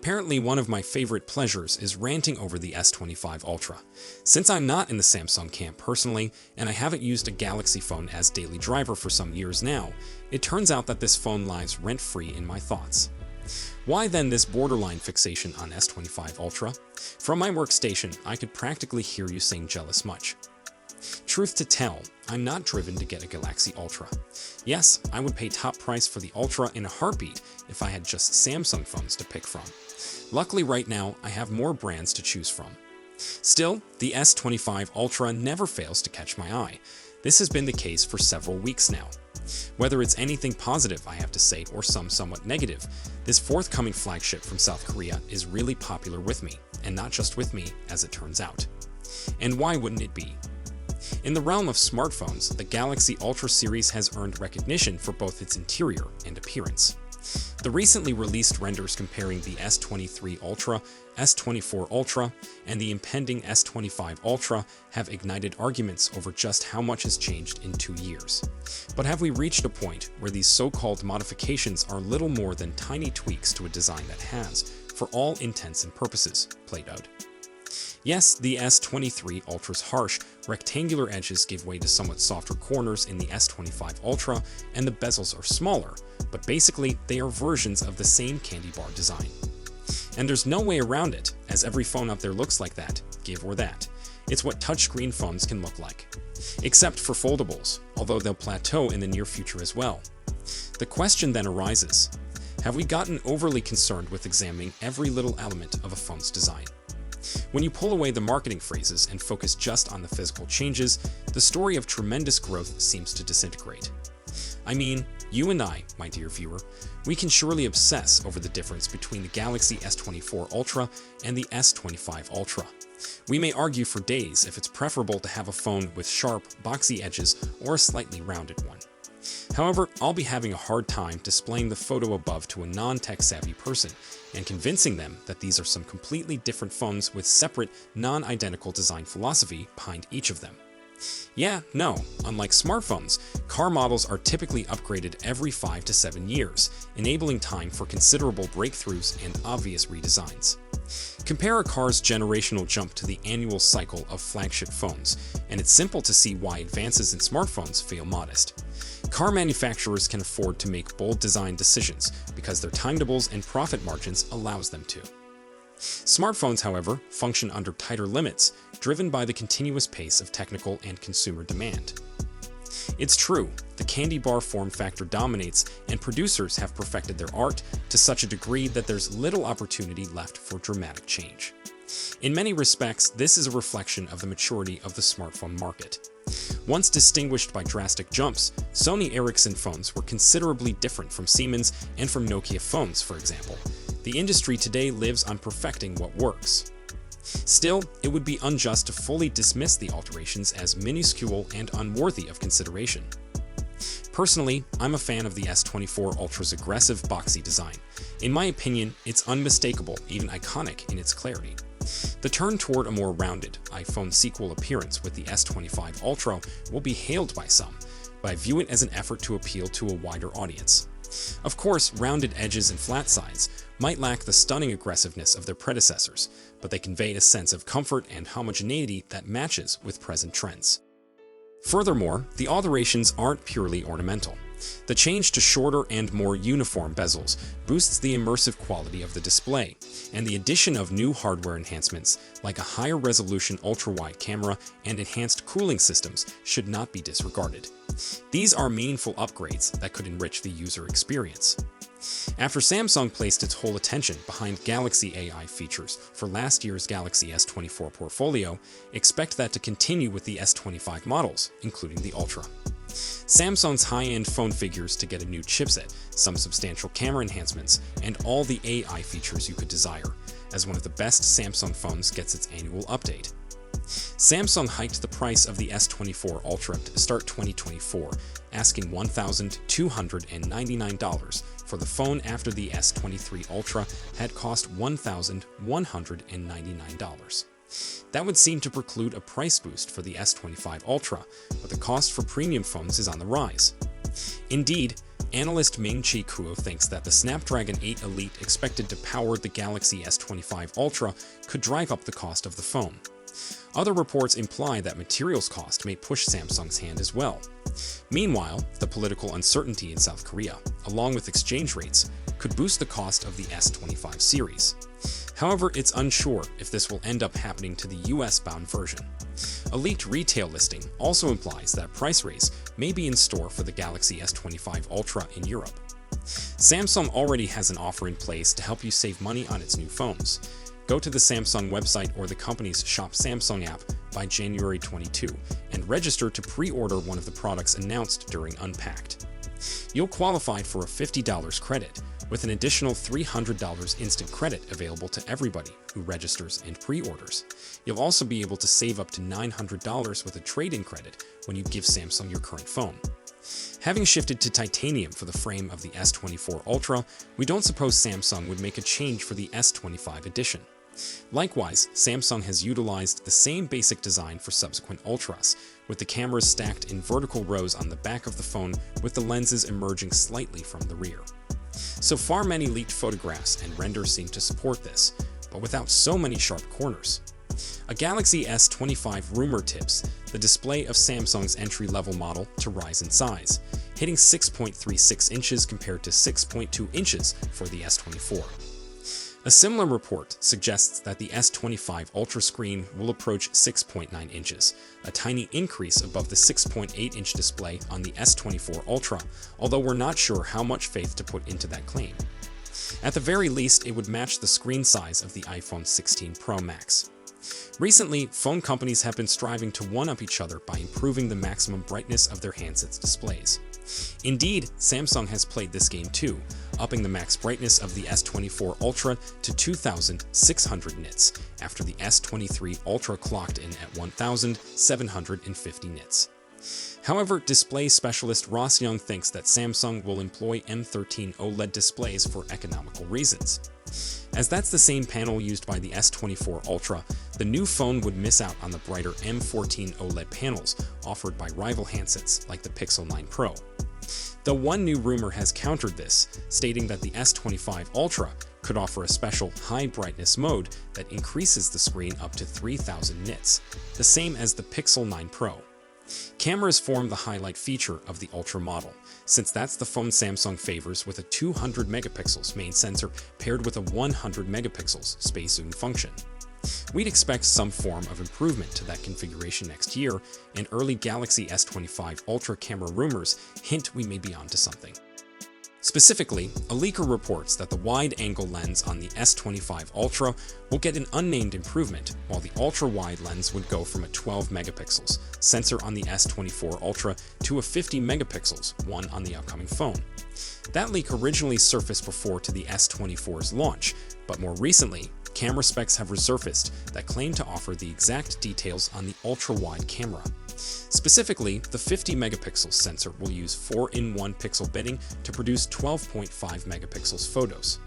Apparently, one of my favorite pleasures is ranting over the S25 Ultra. Since I'm not in the Samsung camp personally, and I haven't used a Galaxy phone as daily driver for some years now, it turns out that this phone lies rent-free in my thoughts. Why then this borderline fixation on S25 Ultra? From my workstation, I could practically hear you saying jealous much. Truth to tell, I'm not driven to get a Galaxy Ultra. Yes, I would pay top price for the Ultra in a heartbeat if I had just Samsung phones to pick from. Luckily right now, I have more brands to choose from. Still, the S25 Ultra never fails to catch my eye. This has been the case for several weeks now. Whether it's anything positive, I have to say, or some somewhat negative, this forthcoming flagship from South Korea is really popular with me, and not just with me, as it turns out. And why wouldn't it be? In the realm of smartphones, the Galaxy Ultra series has earned recognition for both its interior and appearance. The recently released renders comparing the S23 Ultra, S24 Ultra, and the impending S25 Ultra have ignited arguments over just how much has changed in 2 years. But have we reached a point where these so-called modifications are little more than tiny tweaks to a design that has, for all intents and purposes, played out? Yes, the S23 Ultra's harsh, rectangular edges give way to somewhat softer corners in the S25 Ultra, and the bezels are smaller, but basically they are versions of the same candy bar design. And there's no way around it, as every phone out there looks like that, give or that. It's what touchscreen phones can look like. Except for foldables, although they'll plateau in the near future as well. The question then arises, have we gotten overly concerned with examining every little element of a phone's design? When you pull away the marketing phrases and focus just on the physical changes, the story of tremendous growth seems to disintegrate. I mean, you and I, my dear viewer, we can surely obsess over the difference between the Galaxy S24 Ultra and the S25 Ultra. We may argue for days if it's preferable to have a phone with sharp, boxy edges or a slightly rounded one. However, I'll be having a hard time displaying the photo above to a non-tech-savvy person and convincing them that these are some completely different phones with separate, non-identical design philosophy behind each of them. Yeah, no, unlike smartphones, car models are typically upgraded every 5 to 7 years, enabling time for considerable breakthroughs and obvious redesigns. Compare a car's generational jump to the annual cycle of flagship phones, and it's simple to see why advances in smartphones feel modest. Car manufacturers can afford to make bold design decisions because their timetables and profit margins allows them to. Smartphones, however, function under tighter limits, driven by the continuous pace of technical and consumer demand. It's true, the candy bar form factor dominates, and producers have perfected their art to such a degree that there's little opportunity left for dramatic change. In many respects, this is a reflection of the maturity of the smartphone market. Once distinguished by drastic jumps, Sony Ericsson phones were considerably different from Siemens and from Nokia phones, for example. The industry today lives on perfecting what works. Still, it would be unjust to fully dismiss the alterations as minuscule and unworthy of consideration. Personally, I'm a fan of the S24 Ultra's aggressive, boxy design. In my opinion, it's unmistakable, even iconic in its clarity. The turn toward a more rounded, iPhone sequel appearance with the S25 Ultra will be hailed by some, but I view it as an effort to appeal to a wider audience. Of course, rounded edges and flat sides might lack the stunning aggressiveness of their predecessors, but they convey a sense of comfort and homogeneity that matches with present trends. Furthermore, the alterations aren't purely ornamental. The change to shorter and more uniform bezels boosts the immersive quality of the display, and the addition of new hardware enhancements like a higher resolution ultra-wide camera and enhanced cooling systems should not be disregarded. These are meaningful upgrades that could enrich the user experience. After Samsung placed its whole attention behind Galaxy AI features for last year's Galaxy S24 portfolio, expect that to continue with the S25 models, including the Ultra. Samsung's high-end phone figures to get a new chipset, some substantial camera enhancements, and all the AI features you could desire, as one of the best Samsung phones gets its annual update. Samsung hiked the price of the S24 Ultra to start 2024, asking $1,299 for the phone after the S23 Ultra had cost $1,199. That would seem to preclude a price boost for the S25 Ultra, but the cost for premium phones is on the rise. Indeed, Analyst Ming-Chi Kuo thinks that the Snapdragon 8 Elite expected to power the Galaxy S25 Ultra could drive up the cost of the phone. Other reports imply that materials cost may push Samsung's hand as well. Meanwhile, the political uncertainty in South Korea, along with exchange rates, could boost the cost of the S25 series. However, it's unsure if this will end up happening to the US-bound version. A leaked retail listing also implies that a price raise may be in store for the Galaxy S25 Ultra in Europe. Samsung already has an offer in place to help you save money on its new phones. Go to the Samsung website or the company's Shop Samsung app by January 22 and register to pre-order one of the products announced during Unpacked. You'll qualify for a $50 credit, with an additional $300 instant credit available to everybody who registers and pre-orders. You'll also be able to save up to $900 with a trade-in credit when you give Samsung your current phone. Having shifted to titanium for the frame of the S24 Ultra, we don't suppose Samsung would make a change for the S25 edition. Likewise, Samsung has utilized the same basic design for subsequent Ultras, with the cameras stacked in vertical rows on the back of the phone with the lenses emerging slightly from the rear. So far, many leaked photographs and renders seem to support this, but without so many sharp corners. A Galaxy S25 rumor tips the display of Samsung's entry-level model to rise in size, hitting 6.36 inches compared to 6.2 inches for the S24. A similar report suggests that the S25 Ultra screen will approach 6.9 inches, a tiny increase above the 6.8-inch display on the S24 Ultra, although we're not sure how much faith to put into that claim. At the very least, it would match the screen size of the iPhone 16 Pro Max. Recently, phone companies have been striving to one-up each other by improving the maximum brightness of their handsets' displays. Indeed, Samsung has played this game too, upping the max brightness of the S24 Ultra to 2,600 nits, after the S23 Ultra clocked in at 1,750 nits. However, display specialist Ross Young thinks that Samsung will employ M13 OLED displays for economical reasons. As that's the same panel used by the S24 Ultra, the new phone would miss out on the brighter M14 OLED panels offered by rival handsets like the Pixel 9 Pro. Though one new rumor has countered this, stating that the S25 Ultra could offer a special high brightness mode that increases the screen up to 3,000 nits, the same as the Pixel 9 Pro. Cameras form the highlight feature of the Ultra model, since that's the phone Samsung favors, with a 200 megapixels main sensor paired with a 100 megapixels space zoom function. We'd expect some form of improvement to that configuration next year, and early Galaxy S25 Ultra camera rumors hint we may be onto something. Specifically, a leaker reports that the wide-angle lens on the S25 Ultra will get an unnamed improvement, while the ultra-wide lens would go from a 12 megapixels sensor on the S24 Ultra to a 50 megapixels one on the upcoming phone. That leak originally surfaced before to the S24's launch, but more recently, camera specs have resurfaced that claim to offer the exact details on the ultra-wide camera. Specifically, the 50 megapixel sensor will use 4-in-1 pixel bitting to produce 12.5 megapixels photos.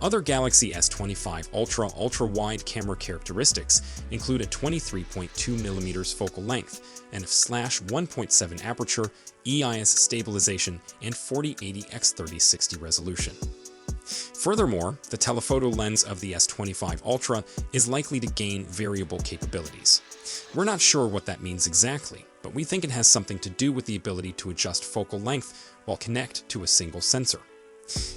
Other Galaxy S25 Ultra ultra-wide camera characteristics include a 23.2mm focal length and a /1.7 aperture, EIS stabilization, and 4080x3060 resolution. Furthermore, the telephoto lens of the S25 Ultra is likely to gain variable capabilities. We're not sure what that means exactly, but we think it has something to do with the ability to adjust focal length while connect to a single sensor.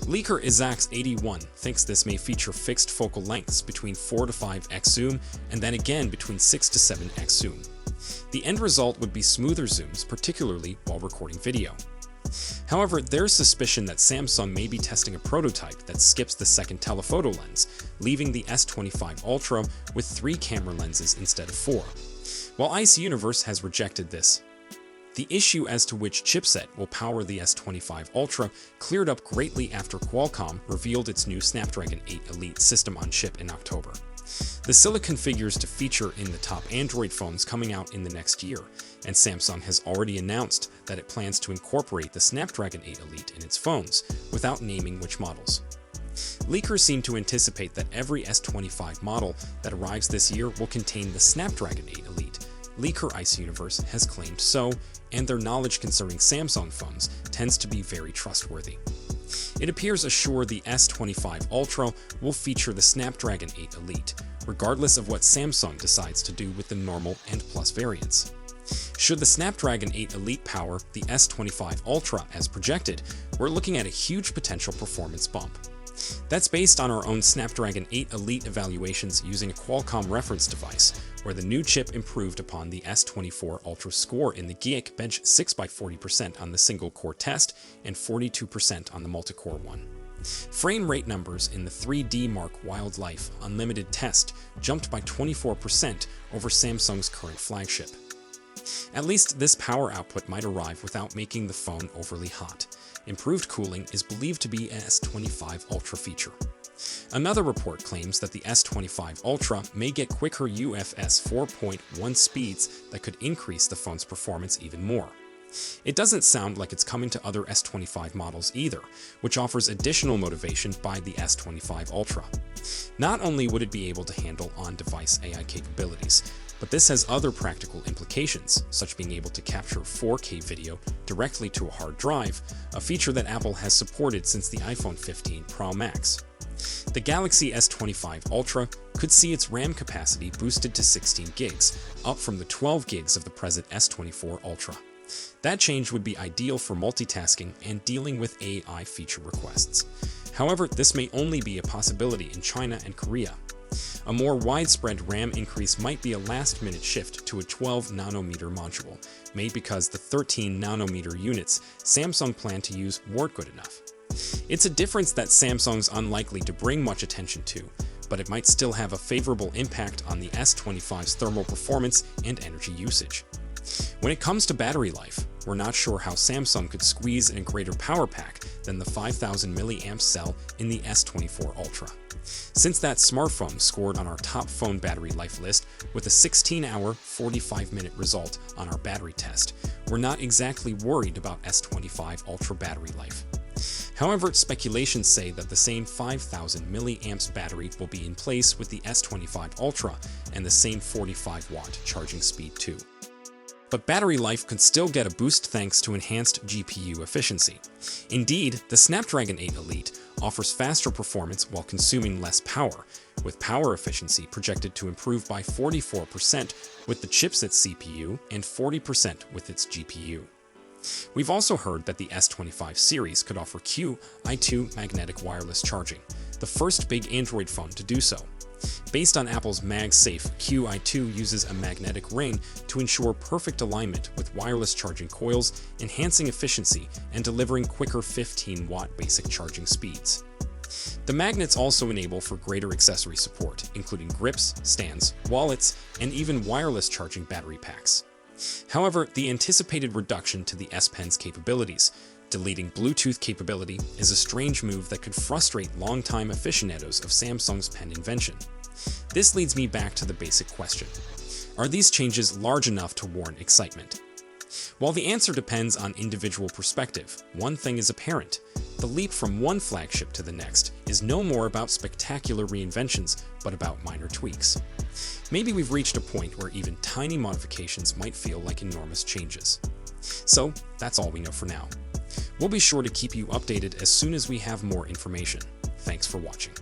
Leaker Isaac's81 thinks this may feature fixed focal lengths between 4 to 5x zoom and then again between 6 to 7x zoom. The end result would be smoother zooms, particularly while recording video. However, there's suspicion that Samsung may be testing a prototype that skips the second telephoto lens, leaving the S25 Ultra with 3 camera lenses instead of 4. While Ice Universe has rejected this, the issue as to which chipset will power the S25 Ultra cleared up greatly after Qualcomm revealed its new Snapdragon 8 Elite system-on-chip in October. The silicon figures to feature in the top Android phones coming out in the next year, and Samsung has already announced that it plans to incorporate the Snapdragon 8 Elite in its phones, without naming which models. Leakers seem to anticipate that every S25 model that arrives this year will contain the Snapdragon 8 Elite, Leaker Ice Universe has claimed so, and their knowledge concerning Samsung phones tends to be very trustworthy. It appears assured the S25 Ultra will feature the Snapdragon 8 Elite, regardless of what Samsung decides to do with the normal and Plus variants. Should the Snapdragon 8 Elite power the S25 Ultra as projected, we're looking at a huge potential performance bump. That's based on our own Snapdragon 8 Elite evaluations using a Qualcomm reference device, where the new chip improved upon the S24 Ultra score in the Geekbench 6 by 40% on the single-core test and 42% on the multi-core one. Frame rate numbers in the 3D Mark Wildlife Unlimited test jumped by 24% over Samsung's current flagship. At least this power output might arrive without making the phone overly hot. Improved cooling is believed to be an S25 Ultra feature. Another report claims that the S25 Ultra may get quicker UFS 4.1 speeds that could increase the phone's performance even more. It doesn't sound like it's coming to other S25 models either, which offers additional motivation by the S25 Ultra. Not only would it be able to handle on-device AI capabilities, but this has other practical implications, such being able to capture 4K video directly to a hard drive, a feature that Apple has supported since the iPhone 15 Pro Max. The Galaxy S25 Ultra could see its RAM capacity boosted to 16 gigs, up from the 12 gigs of the present S24 Ultra. That change would be ideal for multitasking and dealing with AI feature requests. However, this may only be a possibility in China and Korea. A more widespread RAM increase might be a last-minute shift to a 12nm module, made because the 13nm units Samsung plan to use weren't good enough. It's a difference that Samsung's unlikely to bring much attention to, but it might still have a favorable impact on the S25's thermal performance and energy usage. When it comes to battery life, we're not sure how Samsung could squeeze in a greater power pack than the 5000 mAh cell in the S24 Ultra. Since that smartphone scored on our top phone battery life list with a 16-hour, 45-minute result on our battery test, we're not exactly worried about S25 Ultra battery life. However, speculations say that the same 5000 mAh battery will be in place with the S25 Ultra and the same 45-watt charging speed too. But battery life could still get a boost thanks to enhanced GPU efficiency. Indeed, the Snapdragon 8 Elite offers faster performance while consuming less power, with power efficiency projected to improve by 44% with the chipset CPU and 40% with its GPU. We've also heard that the S25 series could offer Qi2 magnetic wireless charging, the first big Android phone to do so. Based on Apple's MagSafe, Qi2 uses a magnetic ring to ensure perfect alignment with wireless charging coils, enhancing efficiency and delivering quicker 15-watt basic charging speeds. The magnets also enable for greater accessory support, including grips, stands, wallets, and even wireless charging battery packs. However, the anticipated reduction to the S Pen's capabilities, deleting Bluetooth capability, is a strange move that could frustrate longtime aficionados of Samsung's pen invention. This leads me back to the basic question: are these changes large enough to warrant excitement? While the answer depends on individual perspective, one thing is apparent: the leap from one flagship to the next is no more about spectacular reinventions, but about minor tweaks. Maybe we've reached a point where even tiny modifications might feel like enormous changes. So that's all we know for now. We'll be sure to keep you updated as soon as we have more information. Thanks for watching.